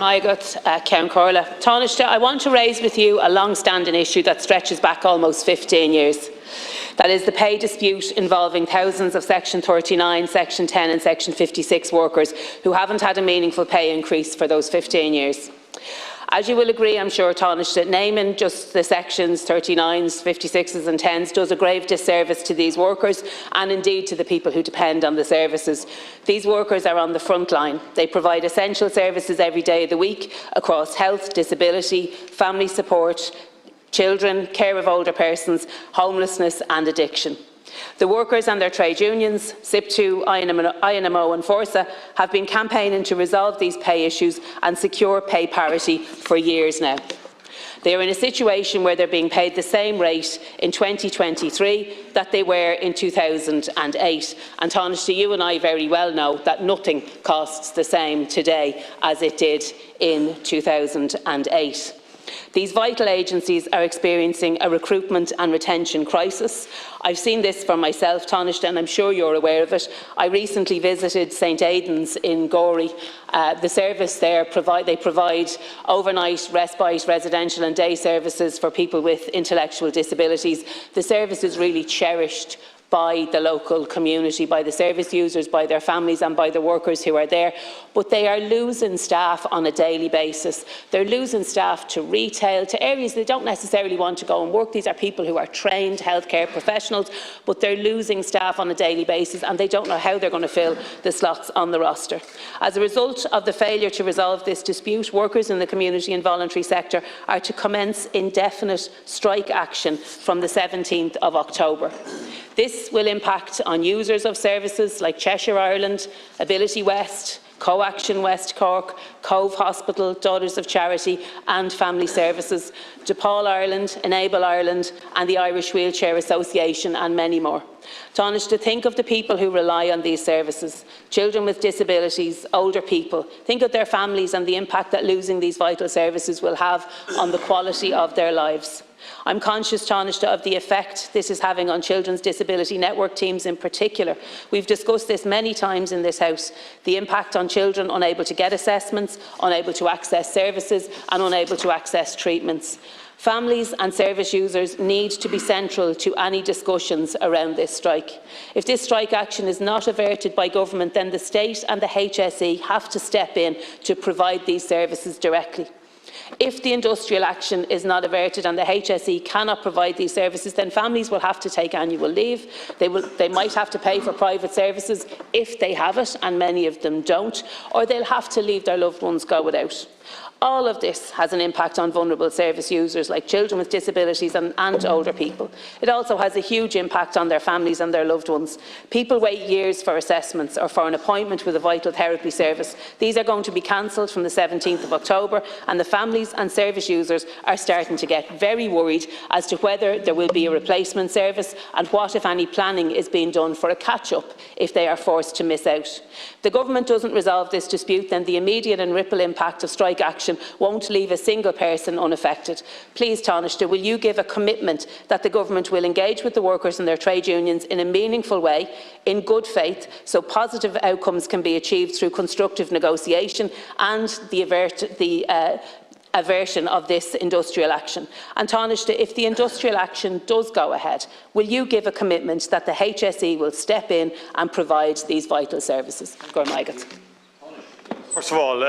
Count Corla. Taoiseach, I want to raise with you a long-standing issue that stretches back almost 15 years. That is the pay dispute involving thousands of Section 39, Section 10 and Section 56 workers who haven't had a meaningful pay increase for those 15 years. As you will agree, I'm sure, Taoiseach, that naming just the Sections 39s, 56s and 10s does a grave disservice to these workers and indeed to the people who depend on the services. These workers are on the front line. They provide essential services every day of the week across health, disability, family support, children, care of older persons, homelessness and addiction. The workers and their trade unions, SIP2, INMO and Forza, have been campaigning to resolve these pay issues and secure pay parity for years now. They are in a situation where they're being paid the same rate in 2023 that they were in 2008. And Taoiseach, you and I very well know that nothing costs the same today as it did in 2008. These vital agencies are experiencing a recruitment and retention crisis. I've seen this for myself, Taoiseach, and I'm sure you're aware of it. I recently visited St Aidan's in Gorey. The service there they provide overnight respite, residential and day services for people with intellectual disabilities. The service is really cherished by the local community, by the service users, by their families and by the workers who are there. But they are losing staff on a daily basis. They're losing staff to retail, to areas they don't necessarily want to go and work. These are people who are trained healthcare professionals, but they're losing staff on a daily basis and they don't know how they're going to fill the slots on the roster. As a result of the failure to resolve this dispute, workers in the community and voluntary sector are to commence indefinite strike action from the 17th of October. This will impact on users of services like Cheshire Ireland, Ability West, Co-Action West Cork, Cove Hospital, Daughters of Charity and Family Services, DePaul Ireland, Enable Ireland and the Irish Wheelchair Association and many more. Taoiseach, to think of the people who rely on these services, children with disabilities, older people. Think of their families and the impact that losing these vital services will have on the quality of their lives. I'm conscious, Taoiseach, of the effect this is having on children's disability network teams in particular. We've discussed this many times in this House, the impact on children unable to get assessments, unable to access services and unable to access treatments. Families and service users need to be central to any discussions around this strike. If this strike action is not averted by government, then the state and the HSE have to step in to provide these services directly. If the industrial action is not averted and the HSE cannot provide these services, then families will have to take annual leave. They might have to pay for private services if they have it, and many of them don't, or they'll have to leave their loved ones go without. All of this has an impact on vulnerable service users like children with disabilities and older people. It also has a huge impact on their families and their loved ones. People wait years for assessments or for an appointment with a vital therapy service. These are going to be cancelled from the 17th of October, and the families and service users are starting to get very worried as to whether there will be a replacement service and what, if any, planning is being done for a catch-up if they are forced to miss out. If the government doesn't resolve this dispute, then the immediate and ripple impact of strike action won't leave a single person unaffected. Please, Taoiseach, will you give a commitment that the government will engage with the workers and their trade unions in a meaningful way, in good faith, so positive outcomes can be achieved through constructive negotiation and the aversion of this industrial action? And Taoiseach, if the industrial action does go ahead, will you give a commitment that the HSE will step in and provide these vital services? First of all,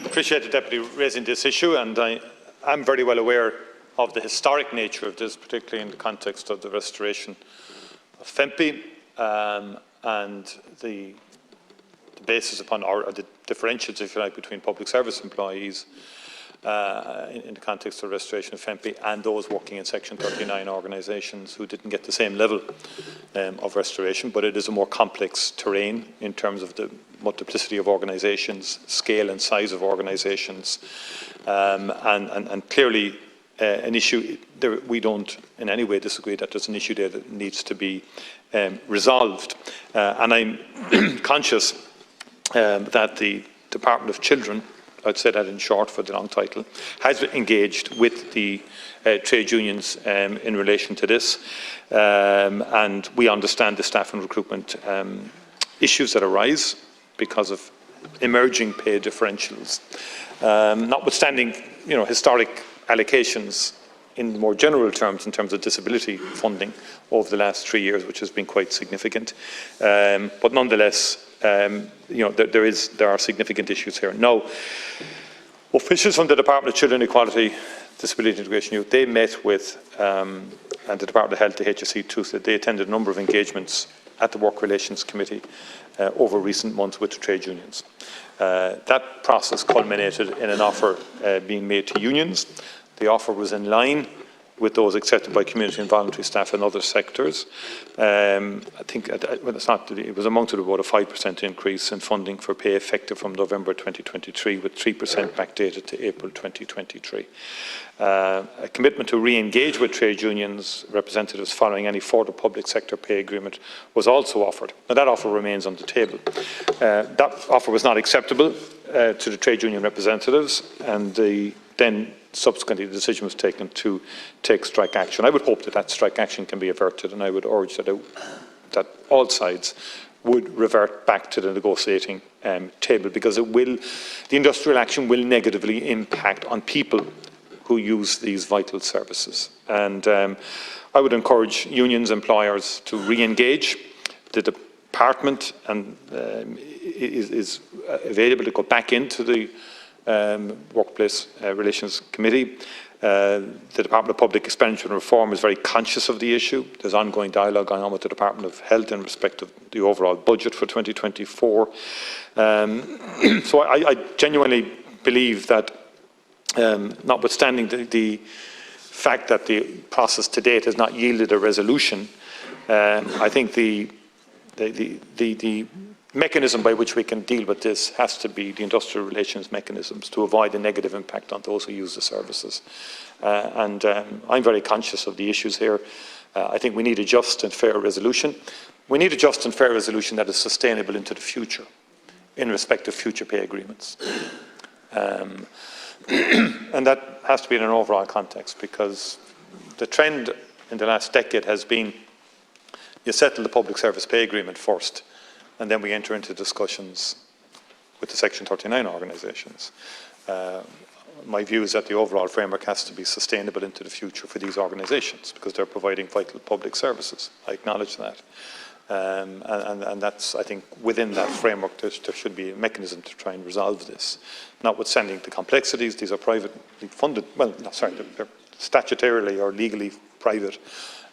appreciate the Deputy raising this issue, and I am very well aware of the historic nature of this, particularly in the context of the restoration of FEMPI and the basis upon, or the differentials, if you like, between public service employees in the context of restoration of FEMPI and those working in Section 39 organisations who didn't get the same level of restoration. But it is a more complex terrain in terms of the multiplicity of organisations, scale and size of organisations, and clearly an issue there. We don't in any way disagree that there's an issue there that needs to be resolved, and I'm conscious that the Department of Children, I'd say that in short for the long title, has engaged with the trade unions in relation to this, and we understand the staff and recruitment issues that arise because of emerging pay differentials. Notwithstanding, historic allocations in more general terms, in terms of disability funding over the last 3 years, which has been quite significant. But nonetheless, there are significant issues here. Now, officials from the Department of Children Equality, Disability Integration Youth, they met with and the Department of Health, the HSE too, so they attended a number of engagements at the Work Relations Committee over recent months with the trade unions. That process culminated in an offer being made to unions. The offer was in line with those accepted by community and voluntary staff in other sectors. I think it was amounted to about a 5% increase in funding for pay effective from November 2023, with 3% backdated to April 2023. A commitment to re-engage with trade unions representatives following any further public sector pay agreement was also offered. Now, that offer remains on the table. That offer was not acceptable to the trade union representatives, and then subsequently the decision was taken to take strike action. I would hope that that strike action can be averted, and I would urge that all sides would revert back to the negotiating table, because the industrial action will negatively impact on people who use these vital services. And I would encourage unions, employers to re-engage. The department is available to go back into the Workplace Relations Committee. The Department of Public Expenditure and Reform is very conscious of the issue. There's ongoing dialogue going on with the Department of Health in respect of the overall budget for 2024. So I genuinely believe that, notwithstanding the fact that the process to date has not yielded a resolution, I think the mechanism by which we can deal with this has to be the industrial relations mechanisms to avoid a negative impact on those who use the services. I'm very conscious of the issues here. I think we need a just and fair resolution. We need a just and fair resolution that is sustainable into the future in respect of future pay agreements. And that has to be in an overall context, because the trend in the last decade has been you settle the public service pay agreement first, and then we enter into discussions with the Section 39 organisations. My view is that the overall framework has to be sustainable into the future for these organisations, because they're providing vital public services. I acknowledge that. And that's, I think, within that framework, there should be a mechanism to try and resolve this. Notwithstanding the complexities, these are privately funded, well, no, sorry, they're statutorily or legally private.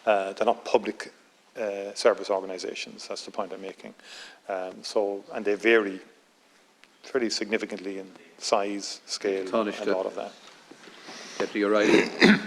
They're not public service organisations, that's the point I'm making. And they vary pretty significantly in size, scale, and all of that. Deputy O'Reilly. They're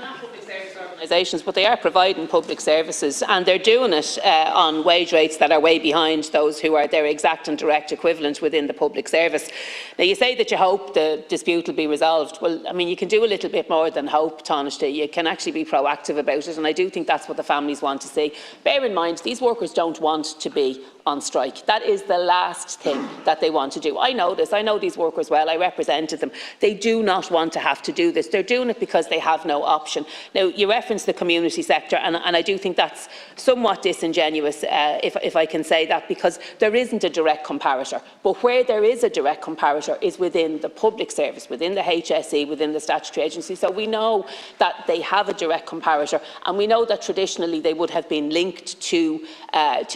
not public service organisations, but they are providing public services, and they're doing it on wage rates that are way behind those who are their exact and direct equivalent within the public service. Now, you say that you hope the dispute will be resolved. Well, I mean, you can do a little bit more than hope, Taoiseach. You can actually be proactive about it, and I do think that's what the families want to see. Bear in mind, these workers don't want to be on strike. That is the last thing that they want to do. I know this. I know these workers well. I represented them. They do not want to have to do this. They're doing it because they have no option. Now, you reference the community sector, and I do think that's somewhat disingenuous, if I can say that, because there isn't a direct comparator. But where there is a direct comparator is within the public service, within the HSE, within the statutory agency. So we know that they have a direct comparator, and we know that traditionally they would have been linked to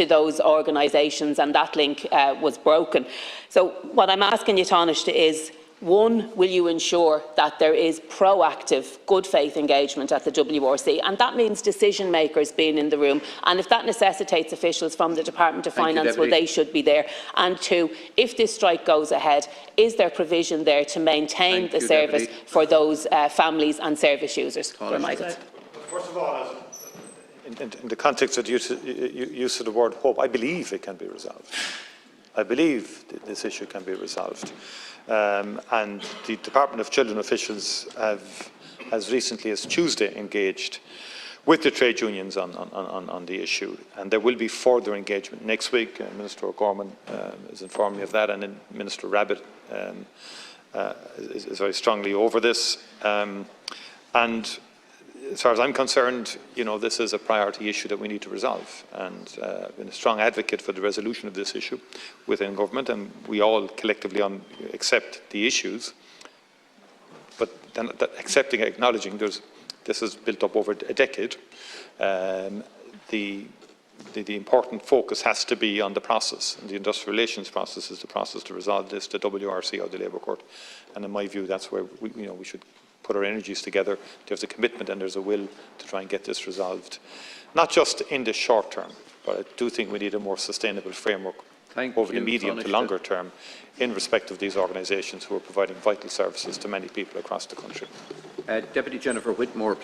those organisations, and that link was broken. So what I'm asking you, Taoiseach, is, one, will you ensure that there is proactive, good faith engagement at the WRC, and that means decision makers being in the room, and if that necessitates officials from the Department of Finance, well, they should be there. And two, if this strike goes ahead, is there provision there to maintain the service for those families and service users? First of all, in the context of the use of the word hope, I believe it can be resolved. I believe this issue can be resolved. And the Department of Children officials have, as recently as Tuesday, engaged with the trade unions on the issue. And there will be further engagement next week. Minister O'Gorman has informed me of that, and then Minister Rabbitte is very strongly over this. And as far as I'm concerned, this is a priority issue that we need to resolve, and I've been a strong advocate for the resolution of this issue within government, and we all collectively accept the issues. But then accepting, acknowledging this has built up over a decade. The important focus has to be on the process, and the industrial relations process is the process to resolve this, the WRC or the Labour Court. And in my view, that's where we should put our energies together. There's a commitment and there's a will to try and get this resolved, not just in the short term, but I do think we need a more sustainable framework over the medium to longer term in respect of these organisations who are providing vital services to many people across the country. Deputy Jennifer Whitmore.